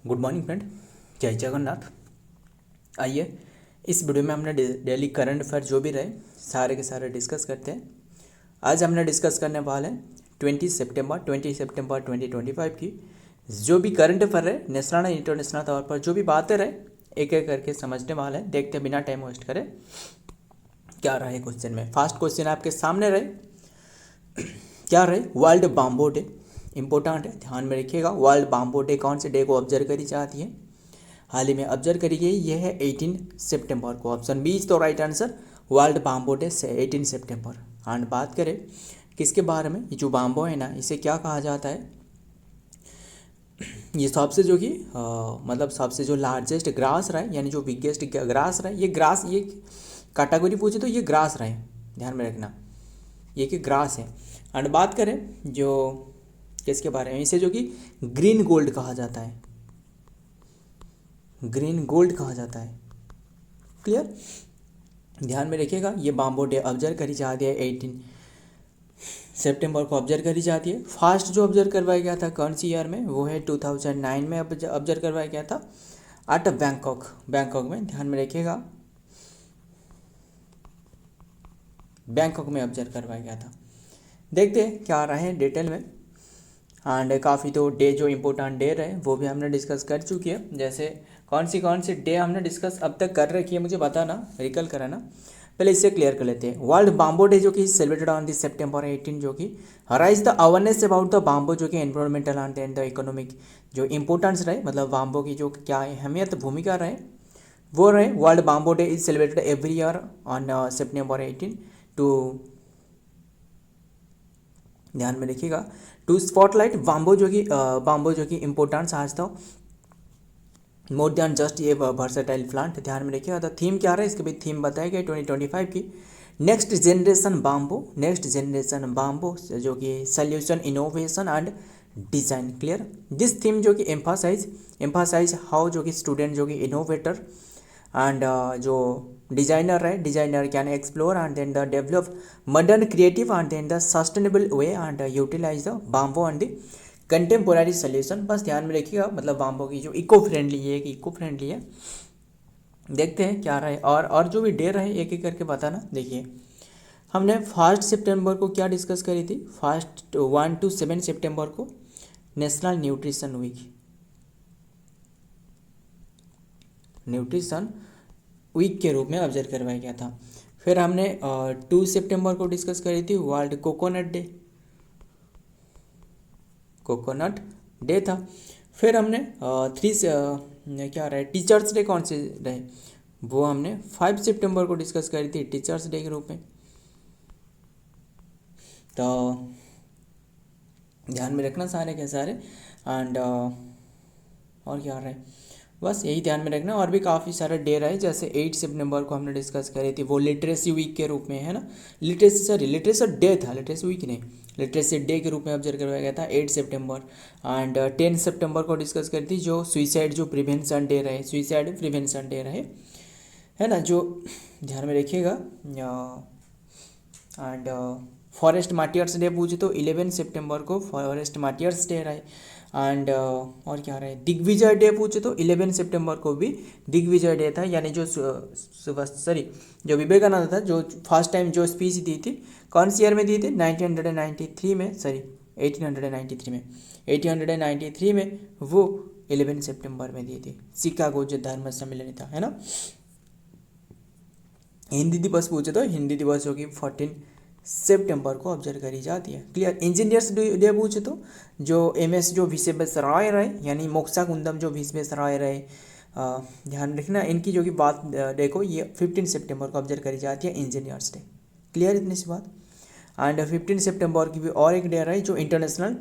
Good morning friend, जय जगन्नाथ। आइए इस वीडियो में हमने डेली करंट अफेयर जो भी रहे सारे के सारे डिस्कस करते हैं। आज हमने डिस्कस करने वाले हैं 20 सितंबर 2025 की जो भी करंट अफेयर रहे नेशनल और इंटरनेशनल तौर पर जो भी बातें रहे एक एक करके समझने वाले हैं। देखते बिना टाइम वेस्ट करें क्या रहे क्वेश्चन में। फर्स्ट क्वेश्चन आपके सामने रहे, क्या रहे? वर्ल्ड बाम्बो डे इंपॉर्टेंट है, ध्यान में रखिएगा। वर्ल्ड बाम्बो डे कौन से डे को ऑब्जर्व करी जाती है? हाल ही में ऑब्जर्व करी गई, यह है 18 सितंबर को। ऑप्शन बी इज तो right answer, world bamboo day से 18 सितंबर। एंड बात करें किसके बारे में, ये जो बाम्बो है ना इसे क्या कहा जाता है? ये सबसे जो कि मतलब सबसे जो लार्जेस्ट ग्रास रहा है यानी जो बिगेस्ट ग्रास रहा है, ये ग्रास ये कैटेगरी पूछे तो ये ग्रास रहे, ध्यान में रखना ये कि ग्रास है। एंड बात करें जो किसके बारे में, इसे जो कि ग्रीन गोल्ड कहा जाता है, ग्रीन गोल्ड कहा जाता है। क्लियर, ध्यान में रखिएगा। ये बाम्बो डे ऑब्जर्व करी जाती है 18 सितंबर को ऑब्जर्व करी जाती है। फर्स्ट जो ऑब्जर्व करवाया गया था कौन सी ईयर में, वो है 2009 में ऑब्जर्व करवाया गया था एट बैंकॉक में, ध्यान में रखिएगा। बैंकॉक में ऑब्जर्व करवाया गया था। देखते हैं क्या रहा है डिटेल में। एंड काफ़ी तो डे जो इम्पोर्टेंट डे रहे वो भी हमने डिस्कस कर चुकी है। जैसे कौन सी डे हमने डिस्कस अब तक कर रखी है मुझे बताना, रिकल कराना। पहले इससे क्लियर कर लेते हैं। वर्ल्ड बाम्बो डे जो कि सेलिब्रेटेड ऑन दिस सितंबर 18 जो कि rise the awareness about the bamboo जो कि एनवायरमेंटल एंड द इकोनॉमिक जो इंपॉर्टेंस रहे, मतलब बाम्बो की जो क्या अहमियत भूमिका रहे वो रहे। World bamboo day is celebrated every year on September 18 to, ध्यान में रखिएगा, टू स्पॉटलाइट बाम्बो जो कि इम्पोर्टेंस आज था मोर देन जस्ट ये वर्सेटाइल प्लांट। ध्यान में रखिएगा। तो थीम क्या रहा है, इसके भी थीम बताई गई 2025 की नेक्स्ट जनरेशन बाम्बो जो कि solution innovation and design. Clear, this theme जो कि एम्फासाइज हाउ जो कि स्टूडेंट जो कि इनोवेटर एंड जो designer can explore and then the develop modern creative and then the sustainable way and utilize the bamboo and the contemporary solution. बस ध्यान में रखिएगा, मतलब बाम्बो की जो इको फ्रेंडली है। देखते हैं क्या रहे और जो भी डे रहे एक एक करके बताना। देखिए हमने 1 सितंबर को क्या डिस्कस करी थी, 1 to 7 सितंबर को नेशनल न्यूट्रिशन वीक के रूप में ऑब्जर्व करवाया गया था। फिर हमने 2 सितंबर को डिस्कस करी थी वर्ल्ड कोकोनट डे था। फिर हमने 3 से क्या रहे टीचर्स डे कौन से रहे, वो हमने 5 सितंबर को डिस्कस करी थी टीचर्स डे के रूप में। तो ध्यान में रखना सारे के सारे। एंड और क्या रहे, बस यही ध्यान में रखना। और भी काफ़ी सारे डे रहे, जैसे 8 सितंबर को हमने डिस्कस करी थी, वो लिटरेसी वीक के रूप में है ना, लिटरेसी डे था, लिटरेसी वीक नहीं, लिटरेसी डे के रूप में ऑब्जर्व करवाया गया था 8 सितंबर। एंड 10 सितंबर को डिस्कस करी थी जो सुइसाइड प्रिवेंशन डे रहे, है ना, जो ध्यान में रखिएगा। एंड फॉरेस्ट मार्टियर्स डे पूछे तो 11 सितंबर को फॉरेस्ट मार्टियर्स डे रहे। एंड और क्या रहे, दिग्विजय डे पूछे तो 11 सितंबर को भी दिग्विजय डे था, यानी जो जो विवेकानंद था जो फर्स्ट टाइम जो स्पीच दी थी कौन सी ईयर में दी थी, 1893 में वो 11 सितंबर में दी थी। शिकागो जो धर्म सम्मेलन था, है ना। हिंदी दिवस पूछे तो हिंदी दिवस जो कि 14 सितंबर को ऑब्जर्व करी जाती है। क्लियर, इंजीनियर्स डे पूछे तो जो MS जो विश्वेश्वराय रहे, यानी मोक्षाकुंडम जो विश्वेश्वराय रहे, ध्यान रखना इनकी जो कि बात देखो, ये 15 सितंबर को ऑब्जर्व करी जाती है इंजीनियर्स डे। क्लियर इतनी सी बात। एंड 15 सितंबर की भी और एक डे रही जो इंटरनेशनल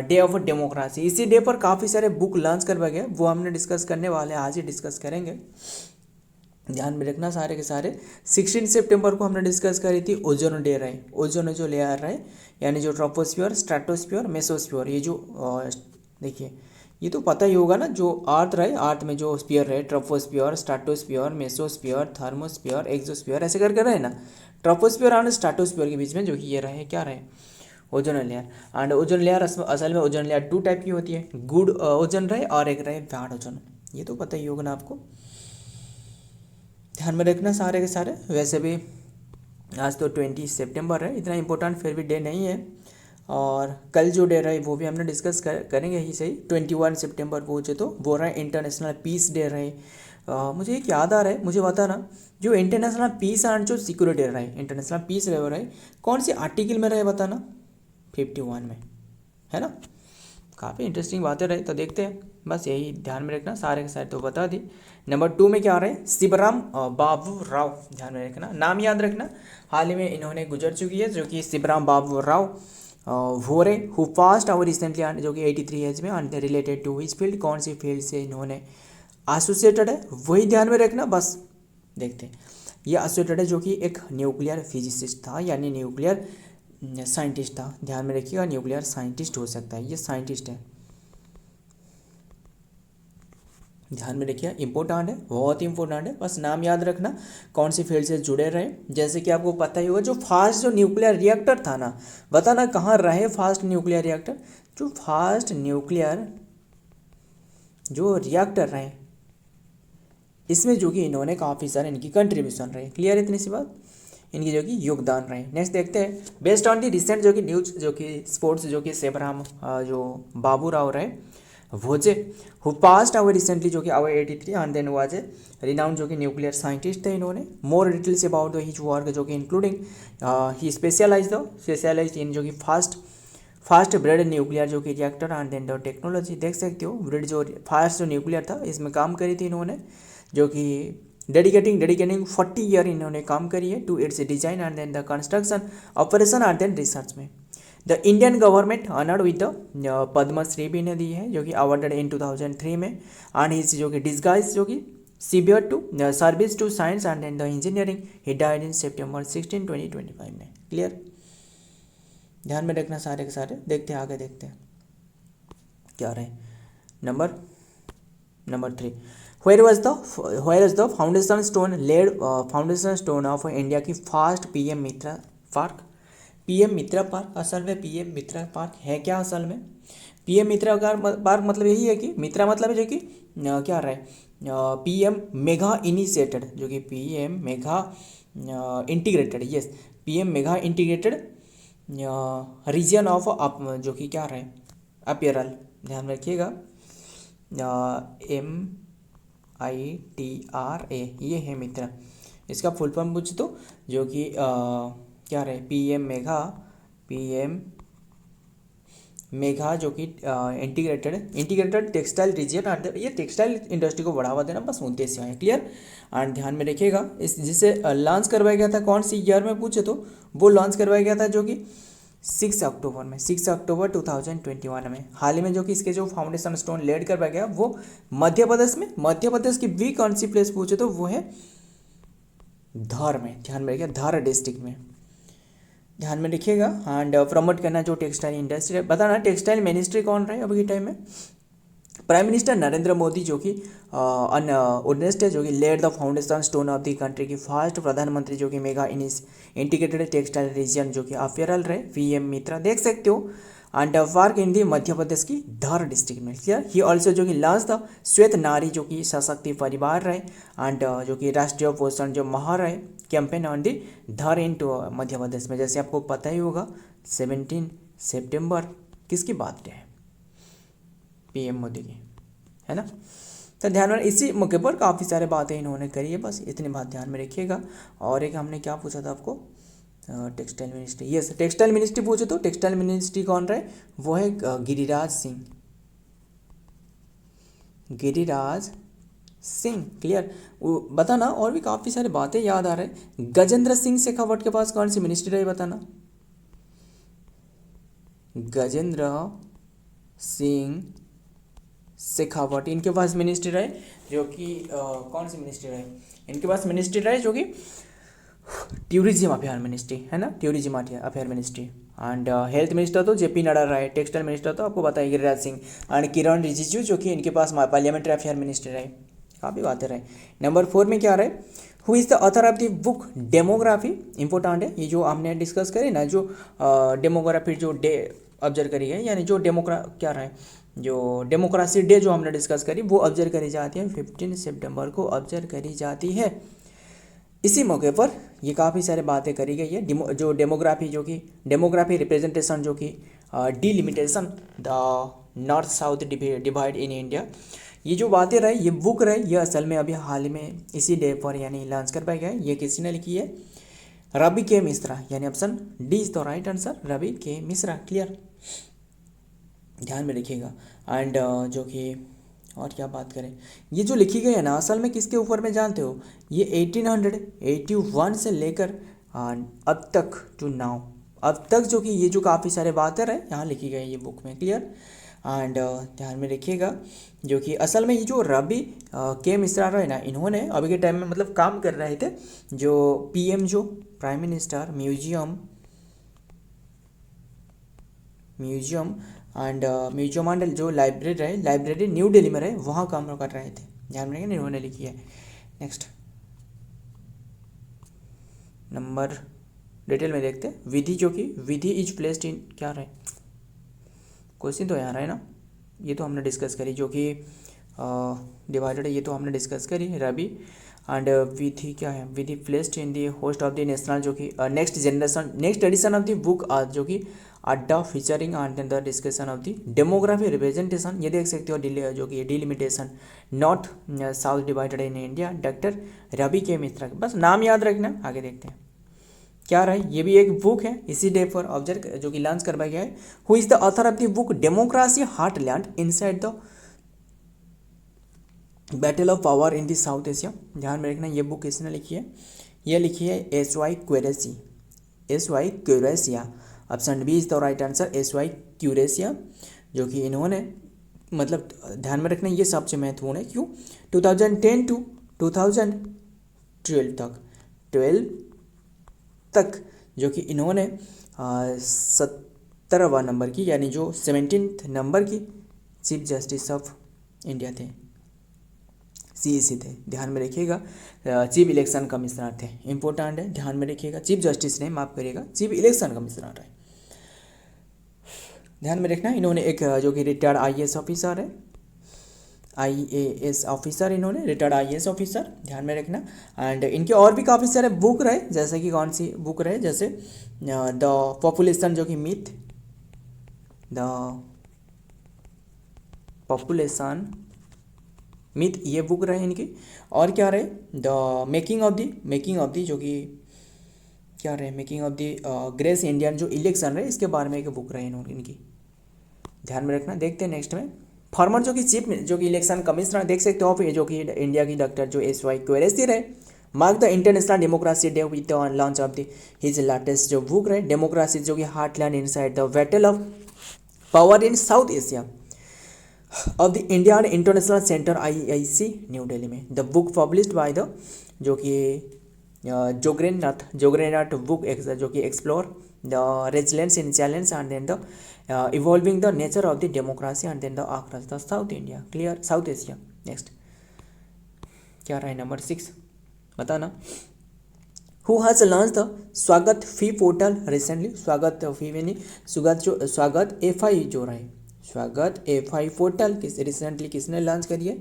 डे ऑफ डेमोक्रेसी। इसी डे पर काफ़ी सारे बुक लॉन्च करवाए गए, वो हमने डिस्कस करने वाले हैं, आज ही डिस्कस करेंगे, ध्यान में रखना सारे के सारे। 16 सितंबर को हमने डिस्कस करी थी ओजोन डे रहे, ओजोन जो लेयर रहे, यानी जो ट्रोपोस्फियर, स्ट्रेटोस्फियर, मेसोस्फियर, ये जो देखिए ये तो पता ही होगा ना, जो अर्थ रहे, अर्थ में जो स्फीयर रहे, troposphere, stratosphere, mesosphere, thermosphere, exosphere, ऐसे करके रहे ना। ट्रोपोस्फियर और स्ट्रेटोस्फियर के बीच में जो कि ये रहे क्या रहे, ozone layer. And ozone layer असल में ओजोन लेयर 2 टाइप की होती है, गुड ओजोन रहे और एक रहे बैड ओजोन। ये तो पता ही होगा ना आपको, ध्यान में रखना सारे के सारे। वैसे भी आज तो 20 सितंबर है, इतना इंपॉर्टेंट फिर भी डे नहीं है। और कल जो डे रहे वो भी हमने डिस्कस करेंगे ही सही। 21 सितंबर पूछे तो वो रहे इंटरनेशनल पीस डे रहे। मुझे एक याद आ रहा है, मुझे बताना जो इंटरनेशनल पीस एंड जो सिक्योरिटी डे रहे, इंटरनेशनल पीस डे रहे कौन सी आर्टिकल में रहे बताना। 51 में, है ना। काफ़ी इंटरेस्टिंग बातें रही, तो देखते हैं। बस यही ध्यान में रखना, सारे के सारे तो बता दी। नंबर 2 में क्या आ रहा है, शिवराम बाबू राव, ध्यान में रखना, नाम याद रखना। हाल ही में इन्होंने गुजर चुकी है, जो कि शिवराम बाबू राव भोरे, हु पास्ट और रिसेंटली, जो कि 83 एज में, and related to his field, कौन सी फील्ड से इन्होंने एसोसिएटेड है वही ध्यान में रखना। बस देखते हैं, ये एसोसिएटेड है जो कि एक न्यूक्लियर फिजिसिस्ट था, यानी न्यूक्लियर साइंटिस्ट था। ध्यान में रखिएगा, न्यूक्लियर साइंटिस्ट हो सकता है, ये साइंटिस्ट है, ध्यान में रखिए, इंपॉर्टेंट है, बहुत ही इंपॉर्टेंट है। बस नाम याद रखना, कौन सी फील्ड से जुड़े रहे। जैसे कि आपको पता ही होगा, जो फास्ट जो न्यूक्लियर रिएक्टर था ना, बताना कहाँ रहे फास्ट न्यूक्लियर रिएक्टर। जो फास्ट न्यूक्लियर जो रिएक्टर रहे, इसमें जो कि इन्होंने काफ़ी सारे इनकी कंट्रीब्यूशन रहे। क्लियर, इतनी सी बात, इनकी जो कि योगदान रहे। नेक्स्ट देखते हैं, बेस्ड ऑन दी रिसेंट जो कि न्यूज, जो कि स्पोर्ट्स, जो कि शिवराम जो बाबू राव रहे Bhoje, who passed away recently, जो कि away 83, and then was a renowned, जो कि न्यूक्लियर साइंटिस्ट थे इन्होंने। More details about the his work, जो कि इंक्लूडिंग ही स्पेशलाइज्ड इन, जो कि फास्ट ब्रेड न्यूक्लियर, जो कि reactor, and then the technology. देख सकते हो, ब्रेड जो फास्ट जो न्यूक्लियर था इसमें काम करी थी इन्होंने, जो कि डेडिकेटिंग 40 ईयर इन्होंने काम करी है to its design and then the construction, operation and then research में। The Indian government honoured with the Padma Shri भी इन्हें दी है, जो कि अवार्डेड इन 2003 में। एंड हिज जो कि डिस्गाइज, जो कि severe to service to science and then the engineering, he died in September 16, 2025 में। क्लियर, ध्यान में रखना सारे के सारे। देखते हैं आगे, देखते हैं क्या रहे। Number 3, Where is the foundation stone laid, foundation stone of India की first PM Mitra park. PM Mitra park, असल में पीएम मित्रा पार्क है क्या, असल में पीएम मित्रा पार्क मतलब यही है कि मित्रा मतलब है जो कि क्या रहा है, पीएम मेगा इनिशिएटेड, जो कि PM mega integrated, yes, PM mega integrated region of जो कि क्या रहा है, अपीयरल, ध्यान में रखिएगा, MITRA, ये है मित्रा। इसका फुल फॉर्म पूछ तो, जो कि क्या रहे, पीएम मेगा जो कि इंटीग्रेटेड टेक्सटाइल रीजन, ये टेक्सटाइल इंडस्ट्री को बढ़ावा देना बस उद्देश्य है। क्लियर, एंड ध्यान में रखिएगा, इस जिसे लॉन्च करवाया गया था कौन सी ईयर में पूछे तो, वो लॉन्च करवाया गया था जो कि 6 अक्टूबर में, 6 अक्टूबर 2021 में। हाल ही में जो कि इसके जो फाउंडेशन स्टोन लेड करवाया गया वो मध्य प्रदेश में, मध्य प्रदेश की भी कौन सी प्लेस पूछे तो वो है धार में, ध्यान में रखिएगा, धार डिस्ट्रिक्ट में, ध्यान में रखिएगा। एंड प्रमोट करना जो टेक्सटाइल इंडस्ट्री है। बताना टेक्सटाइल मिनिस्ट्री कौन रहे अभी के टाइम में, प्राइम मिनिस्टर नरेंद्र मोदी, जो कि ऑनेस्ट है, जो कि laid the foundation stone of the country की फर्स्ट प्रधानमंत्री, जो कि मेगा इंटीग्रेटेड टेक्सटाइल रीजन, जो कि अफेरल रहे, पीएम मित्रा, देख सकते हो। एंड पार्क इन दी मध्य प्रदेश की धार डिस्ट्रिक्ट में। क्लियर, ही ऑल्सो जो कि लॉन्च द श्वेत नारी, जो कि सशक्ति परिवार रहे, एंड जो कि राष्ट्रीय पोषण जो माह रहे, campaign on the Dhar into Madhya Pradesh में। जैसे आपको पता ही होगा 17 सितंबर किसकी बात है, पीएम मोदी की, है ना। तो ध्यान में, इसी मौके पर काफ़ी सारे बातें इन्होंने करी है, बस इतनी बात ध्यान में रखिएगा। और एक हमने क्या पूछा था आपको, textile ministry, yes, textile ministry पूछे तो टेक्सटाइल मिनिस्ट्री कौन रहे, वो है गिरिराज सिंह। क्लियर, बताना, और भी काफ़ी सारी बातें याद आ रहे हैं। गजेंद्र सिंह शेखावत के पास कौन सी मिनिस्ट्री रही बताना, गजेंद्र सिंह शेखावत, इनके पास मिनिस्ट्री रहे, जो कि कौन सी मिनिस्ट्री रहे, इनके पास मिनिस्ट्री रहे जो कि टूरिज्म अफेयर मिनिस्ट्री, है ना, tourism affair ministry. And health minister तो जेपी नड्डा रहे, टेक्सटाइल मिनिस्टर तो आपको बताइए गिरिराज सिंह, एंड किरण रिजिजू, जो कि इनके पास पार्लियामेंट्री अफेयर मिनिस्ट्री रहे, काफ़ी बातें रहे। नंबर 4 में क्या रहे, who is the author of the book demography, important है ये जो हमने डिस्कस करी ना, जो डेमोग्राफी जो डे ऑब्जर्व करी है, यानी जो क्या रहा है, जो डेमोक्रेसी डे जो हमने डिस्कस करी वो ऑब्जर्व करी जाती है 15 सितंबर को ऑब्जर्व करी जाती है। इसी मौके पर ये काफ़ी सारे बातें करी गई है। जो डेमोग्राफी जो कि डेमोग्राफी रिप्रेजेंटेशन जो कि delimitation the north south divide in India, ये जो बातें रहे, ये बुक रहे, ये असल में अभी हाल ही में इसी डे पर यानी लॉन्च कर पाया गया है। ये किसी ने लिखी है? रवि के मिश्रा, यानी option D is the right answer, Ravi के मिश्रा। क्लियर, ध्यान में रखिएगा। एंड जो कि और क्या बात करें, ये जो लिखी गई है ना, असल में किसके ऊपर में जानते हो? ये 1881 से लेकर अब तक टू नाउ, अब तक जो कि ये जो काफ़ी सारे बातें रहे यहाँ लिखी गई ये बुक में। क्लियर, एंड ध्यान में रखिएगा जो कि असल में ये जो रवि के मिश्रा रहे ना, इन्होंने अभी के टाइम में मतलब काम कर रहे थे जो पीएम जो प्राइम मिनिस्टर म्यूजियम एंड जो लाइब्रेरी न्यू दिल्ली में रहे, वहाँ काम कर रहे थे। ध्यान में रखिए, इन्होंने लिखी है। नेक्स्ट नंबर डिटेल में देखते हैं। विधि जो कि विधि इज प्लेस्ड इन क्या रहे, क्वेश्चन तो यहाँ रहे ना, ये तो हमने डिस्कस करी जो कि डिवाइडेड है, ये तो हमने डिस्कस करी रवि। एंड विधि क्या है? विधि placed in the host of the national जो कि next edition of the book जो कि अड्डा featuring and the discussion of the demography representation, ये देख सकते हो जो कि delimitation north south divided in India, doctor Ravi के मिश्रा। बस नाम याद रखना, आगे देखते हैं क्या रहा है। ये भी एक बुक है, इसी डे पर ऑब्जर्व जो कि लॉन्च करवाया गया है। Who is the author of the book democracy heartland inside the battle of power in the south Asia. ध्यान में रखना, ये बुक किसने लिखी है? ये लिखी है S Y. Quraishi. Option B is the right answer, S Y. Quraishi, जो कि इन्होंने मतलब ध्यान में रखना ये सबसे महत्वपूर्ण है। क्यों? 2010 टू 2012 तक जो कि इन्होंने 17वां नंबर की यानी जो 17th नंबर की चीफ जस्टिस ऑफ इंडिया थे, CEC थे। ध्यान में रखिएगा, चीफ इलेक्शन कमिश्नर थे, इंपॉर्टेंट है, ध्यान में रखिएगा। चीफ जस्टिस नहीं, माफ करिएगा, चीफ इलेक्शन कमिश्नर है, ध्यान में रखना। इन्होंने एक जो कि रिटायर्ड IAS ऑफिसर है, IAS ऑफिसर, इन्होंने रिटायर्ड IAS ऑफिसर, ध्यान में रखना। एंड इनके और भी काफ़ी सारे बुक रहे, जैसे कि कौन सी बुक रहे, जैसे द पॉपुलेशन जो कि मिथ, द पॉपुलेशन मिथ, ये बुक रहे इनकी। और क्या रहे? द मेकिंग ऑफ द जो कि क्या रहे, making of the grace Indian जो इलेक्शन रहे, इसके बारे में एक बुक रहे इनकी, ध्यान में रखना। देखते हैं नेक्स्ट में। फॉर्मर जो कि चीफ जो कि इलेक्शन कमिश्नर देख सकते हो आप, जो कि इंडिया की डॉक्टर जो एस.वाई. क्यूरेशी रहे, mark the international democracy day with the launch of the his latest जो बुक रहे, डेमोक्रेसी जो कि heartland inside the battle of power in south Asia of the India international centre IIC new Delhi में। The book published by the जो कि Juggernaut book जो कि explore the resilience in challenge and then the evolving the nature of the democracy and then the across the south India. Clear, south Asia. Next क्या रहा है? Number 6 बताना। Who has launch the स्वागत फी portal recently? स्वागत फी यानी स्वागत FI जो रहे, स्वागत FI पोर्टल रिसेंटली किसने लॉन्च करी है?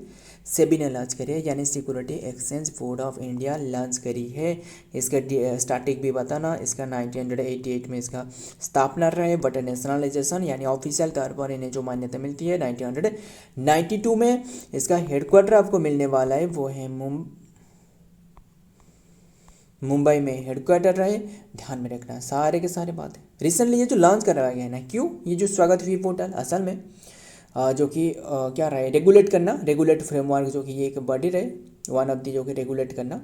सेबी ने लॉन्च करी है, यानी security exchange board of India launch करी है। इसका स्टार्टिंग भी बताना, इसका 1988 में इसका स्थापना रहे, बट नेशनलाइजेशन यानी ऑफिशियल तौर पर इन्हें जो मान्यता मिलती है 1992 में। इसका हेडक्वार्टर आपको मिलने वाला है, वो है मुंबई में हेडक्वार्टर रहे, ध्यान में रखना सारे के सारे बातें। रिसेंटली ये जो लॉन्च करवाया गया है ना, क्यों? ये जो स्वागत फी पोर्टल असल में जो कि क्या रहा है, रेगुलेट फ्रेमवर्क जो कि ये एक बॉडी रहे, वन ऑफ दी जो कि रेगुलेट करना,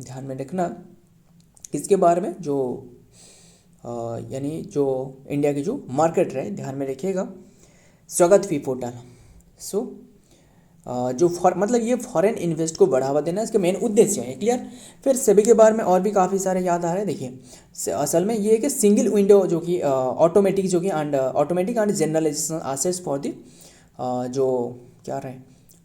ध्यान में रखना। इसके बारे में जो यानी जो इंडिया की जो मार्केट रहे, ध्यान में रखिएगा, स्वागत फी पोर्टल। सो जो मतलब ये फॉरेन इन्वेस्ट को बढ़ावा देना इसका मेन उद्देश्य है। क्लियर। फिर सेबी के बारे में और भी काफ़ी सारे याद आ रहे हैं। देखिए असल में ये है कि सिंगल विंडो जो कि ऑटोमेटिक जो कि automatic and generalization assets for the जो क्या रहे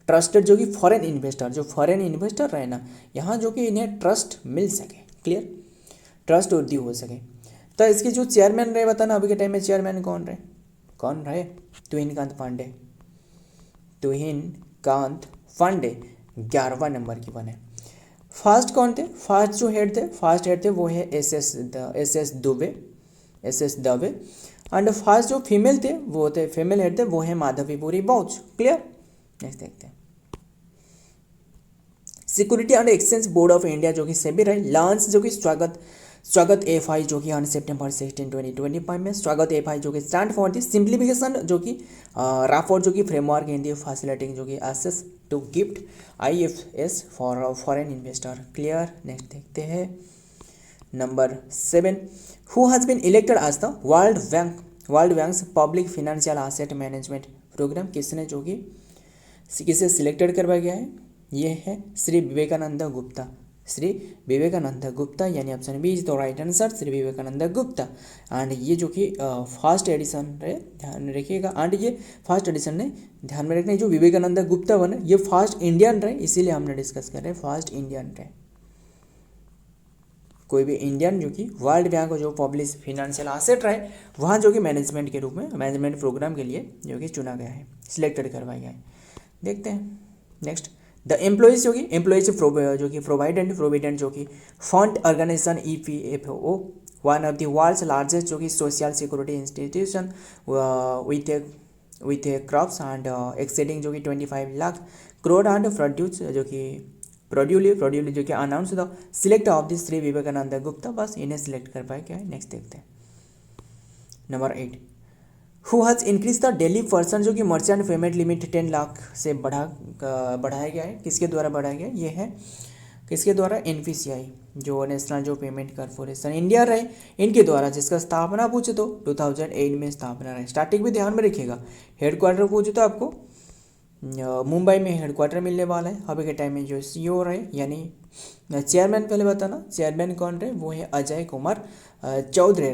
ट्रस्टेड जो कि फॉरेन इन्वेस्टर, जो फॉरेन इन्वेस्टर रहे ना, यहाँ जो कि इन्हें ट्रस्ट मिल सके, क्लियर, ट्रस्ट वृद्धि हो सके। तो इसके जो चेयरमैन रहे बताना, अभी के टाइम में चेयरमैन कौन रहे? तुहिनकांत पांडे, तुहिनकांत पांडे 11वां नंबर की बने। फर्स्ट कौन थे? फर्स्ट जो हेड थे वो है S S Dave. And first जो फीमेल थे वो थे, फीमेल हेड थे वो है माधवीपुरी बौच, क्लियर। नेक्स्ट देखते हैं, security and exchange board of India जो कि सेबी रहे, लॉन्च जो कि स्वागत एफ.आई. जो कि ऑन सितंबर 16, 2025 में, स्वागत एफ.आई. जो कि स्टैंड फॉर दी सिंप्लीफिकेशन जो कि राफोर जो कि फ्रेमवर्क इन दी फैसिलिटिंग जो कि access to gift IFS for foreign investor, clear. Next देखते हैं number 7, who has been elected as the world bank's public financial asset management program, किसने जो कि किसे सिलेक्टेड करवाया गया है? ये है श्री विवेकानंद गुप्ता, यानी option B is the right answer, Shri Vivekanand Gupta. And ये जो कि फर्स्ट एडिशन है, ध्यान में रखिएगा। एंड ये फर्स्ट एडिशन ने ध्यान में रखना, जो विवेकानंद गुप्ता बने ये फर्स्ट इंडियन रहे, इसीलिए हमने डिस्कस कर रहे हैं फर्स्ट इंडियन रहे। कोई भी इंडियन जो कि वर्ल्ड बैंक जो पब्लिक फाइनेंशियल एसेट रहे वहाँ जो कि मैनेजमेंट के रूप में, मैनेजमेंट प्रोग्राम के लिए जो कि चुना गया है, सिलेक्टेड करवाया गया है। देखते हैं नेक्स्ट, द एम्प्लॉइज जो कि प्रोविडेंट जो कि fund organization EPFO, one of the world's largest जो कि social security institution with a crops and exceeding जो कि 25 लाख करोड़ एंड प्रोड्यूस जो कि announce the select of the Shri Vivekanand Gupta, बस इन्हें सिलेक्ट कर पाए क्या है। नेक्स्ट देखते हैं number 8, who has increase the daily person जो कि मर्चेंट पेमेंट लिमिट 10 लाख से बढ़ाया गया है, किसके द्वारा बढ़ाया गया? ये है किसके द्वारा? NPCI जो नेशनल जो पेमेंट कॉर्पोरेशन इंडिया रहे, इनके द्वारा, जिसका स्थापना पूछे तो 2008 में स्थापना रहे। स्टार्टिंग भी ध्यान में रखिएगा, हेडक्वार्टर पूछे तो आपको मुंबई में हेडक्वार्टर मिलने वाला है। अभी के टाइम में जो CEO रहे, यानी चेयरमैन पहले बताना, चेयरमैन कौन रहे? वो है अजय कुमार चौधरी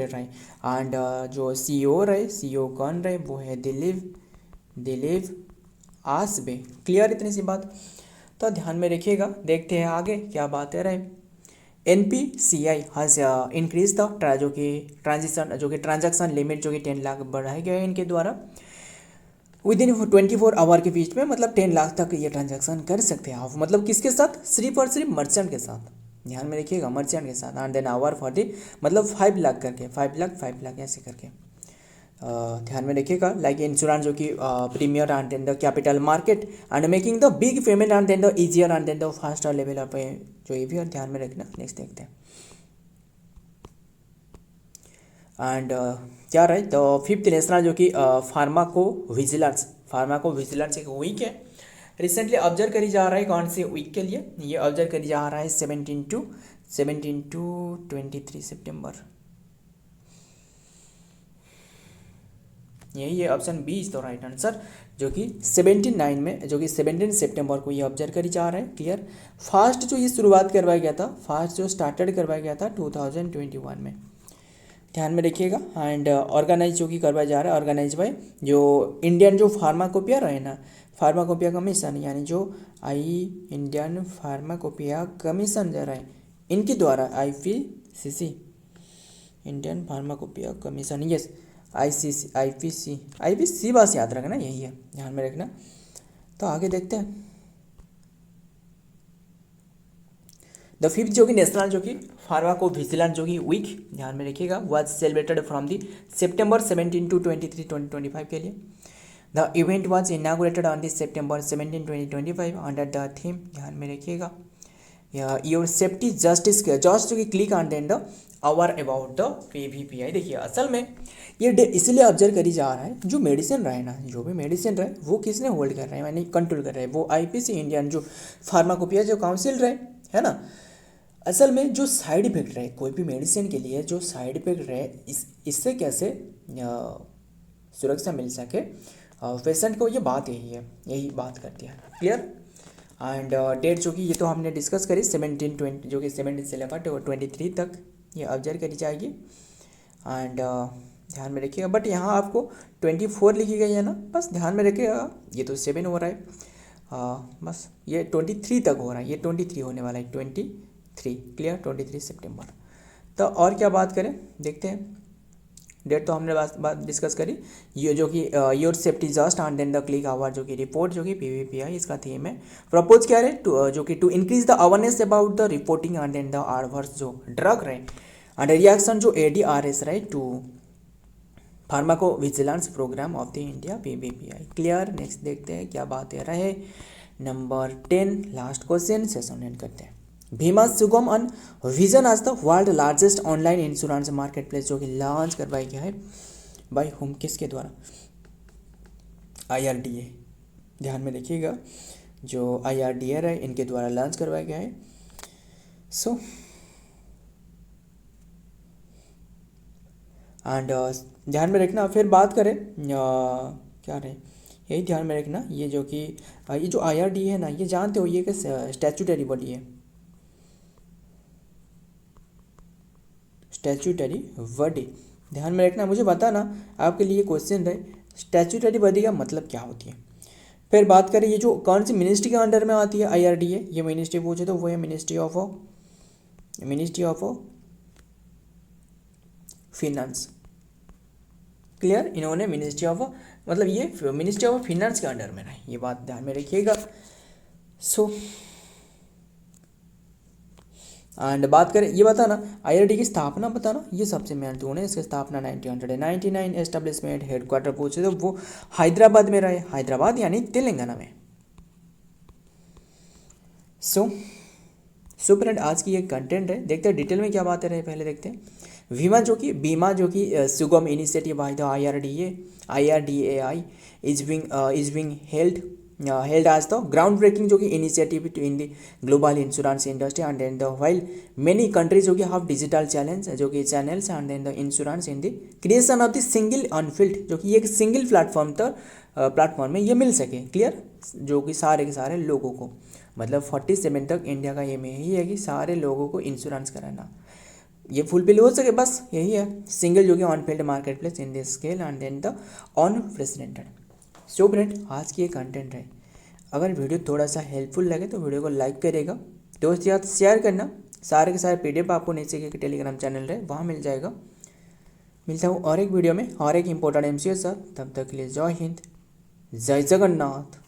रहे। एंड जो CEO रहे, CEO कौन रहे? वो है दिलीप आसबे, क्लियर, इतनी सी बात तो ध्यान में रखिएगा। देखते हैं आगे क्या बात है रहे। NPCI has increase the transaction limit जो कि 10 लाख बढ़ाया गया है इनके द्वारा, विद इन 24 आवर के बीच में, मतलब 10 लाख तक ये ट्रांजैक्शन कर सकते हैं आप, मतलब किसके साथ? सिर्फ और सिर्फ मर्चेंट के साथ, ध्यान में रखिएगा, मर्चेंट के साथ। And then our for the, मतलब 5 लाख करके, 5 लाख ऐसे करके ध्यान में रखिएगा। लाइक इंश्योरेंस जो कि premier and then the capital market and making the big payment and then the easier and then the faster level of जो ये भी ध्यान में रखना। नेक्स्ट देखते हैं एंड क्या रहे द 5th नेशनल जो कि फार्माको विजिलेंस एक वीक है, रिसेंटली ऑब्जर्व करी जा रहा है। कौन से वीक के लिए ये ऑब्जर्व करी जा रहा है? 17 to 23 सितंबर, यही है option B is the right answer, जो कि 17 में जो कि 17 सितंबर को ये ऑब्जर्व करी जा रहा है, क्लियर। फास्ट जो ये शुरुआत करवाया गया था, फास्ट जो स्टार्टेड करवाया गया था 2021 में, ध्यान में रखिएगा। एंड ऑर्गेनाइज जो कि करवाया जा रहा है, ऑर्गेनाइज बाय जो इंडियन जो फार्माकोपिया रहे ना, फार्माकोपिया कमीशन, यानी जो इंडियन फार्माकोपिया कमीशन जो रहे इनके द्वारा, IPCC Indian pharmacopoeia commission, yes IPC बस याद रखना, यही है, ध्यान में रखना। तो आगे देखते हैं द 5th जो कि नेशनल जो कि फार्माको विजिलेंस जो कि वीक, ध्यान में रखिएगा, was celebrated from the September 17 to 23, 2025 के लिए। The event was inaugurated on the September 17, 2025 under the theme, ध्यान में रखिएगा, योर सेफ्टी जस्टिस जो कि click on then the hour about the PVPI। देखिए असल में ये इसलिए ऑब्जर्व करी जा रहा है, जो मेडिसिन रहे ना, जो भी मेडिसिन रहे वो किसने होल्ड कर रहे हैं, यानी कंट्रोल कर रहे हैं, वो IPC इंडियन जो फार्माकोपिया जो काउंसिल रहे, है ना। असल में जो साइड इफेक्ट रहे कोई भी मेडिसिन के लिए, जो साइड इफेक्ट रहे इससे कैसे सुरक्षा मिल सके पेशेंट को, ये बात यही बात करती है, क्लियर। एंड डेट जो कि ये तो हमने डिस्कस करी 17 जो कि 17 से लेकर 23 तक ये ऑब्जर्व करी जाएगी। एंड ध्यान में रखिएगा। बट यहाँ आपको 24 लिखी गई है ना, बस ध्यान में रखिएगा। ये तो 7 हो रहा है, बस ये 23 तक हो रहा है, ये 23 होने वाला है, 23 क्लियर, 23 सितंबर। तो और क्या बात करें, देखते हैं। डेट तो हमने बात डिस्कस करी। ये जो कि your safety just and then the click hour जो कि रिपोर्ट जो कि PVPI इसका थीम है। प्रपोज क्या है जो कि to increase the awareness about the reporting and then the adverse जो ड्रग राइट एंड रिएक्शन जो ADRS right to pharmacovigilance program of the India PVPI clear. Next देखते हैं क्या बात है रहे। Number 10 last question, session end करते हैं। बीमा सुगम एंड विजन आज the world largest online insurance market place जो कि लॉन्च करवाया गया है बाय होम, किसके द्वारा, IRDA। ध्यान में रखिएगा, जो IRDA है इनके द्वारा लॉन्च करवाया गया है। सो एंड ध्यान में रखना। फिर बात करें क्या रहे, यही ध्यान में रखना। ये जो कि ये जो IRDA है ना, ये जानते हो ये कि स्टैट्यूटरी बॉडी है, स्टैट्यूटरी बॉडी। ध्यान में रखना, मुझे बताना आपके लिए क्वेश्चन रहे स्टैट्यूटरी बॉडी का मतलब क्या होती है। फिर बात करें ये जो कौन सी मिनिस्ट्री के अंडर में आती है IRDA, ये मिनिस्ट्री पूछे तो वो है मिनिस्ट्री ऑफ फिनेंस क्लियर। इन्होंने मिनिस्ट्री ऑफ मतलब ये मिनिस्ट्री ऑफ फिनेंस के अंडर में है, ये बात ध्यान में रखिएगा। सो एंड बात करें ये बताना IRDA की स्थापना बताना, ये सबसे महत्वपूर्ण है। इसकी स्थापना 1999 एस्टेब्लिशमेंट हेडक्वार्टर पूछे तो वो हैदराबाद में रहे, हैदराबाद यानी तेलंगाना में। सो फ्रेंड आज की ये कंटेंट है, देखते हैं डिटेल में क्या बातें रहे, पहले देखते हैं। बीमा जो कि Sugam initiative by the IRDAI is being held as the ground breaking जो कि initiative in the global insurance industry and then the while many countries जो कि हैव डिजिटल चैलेंज जो कि channels and then the insurance in the creation of the single unfilled जो कि एक single platform में ये मिल सके क्लियर, जो कि सारे के सारे लोगों को, मतलब 47 तक इंडिया का एम यही है कि सारे लोगों को इंश्योरेंस कराना, ये फुलफिल हो सके, बस यही है। सिंगल जो कि on field market place in this scale and then the unprecedented. So friend आज की ये कंटेंट है, अगर वीडियो थोड़ा सा हेल्पफुल लगे तो वीडियो को लाइक करेगा, दोस्त के साथ शेयर करना। सारे के सारे PDF आपको नीचे के टेलीग्राम चैनल है वहाँ मिल जाएगा। मिलता हूँ और एक वीडियो में और एक इंपॉर्टेंट MCQ सर, तब तक के लिए जय हिंद, जय जगन्नाथ।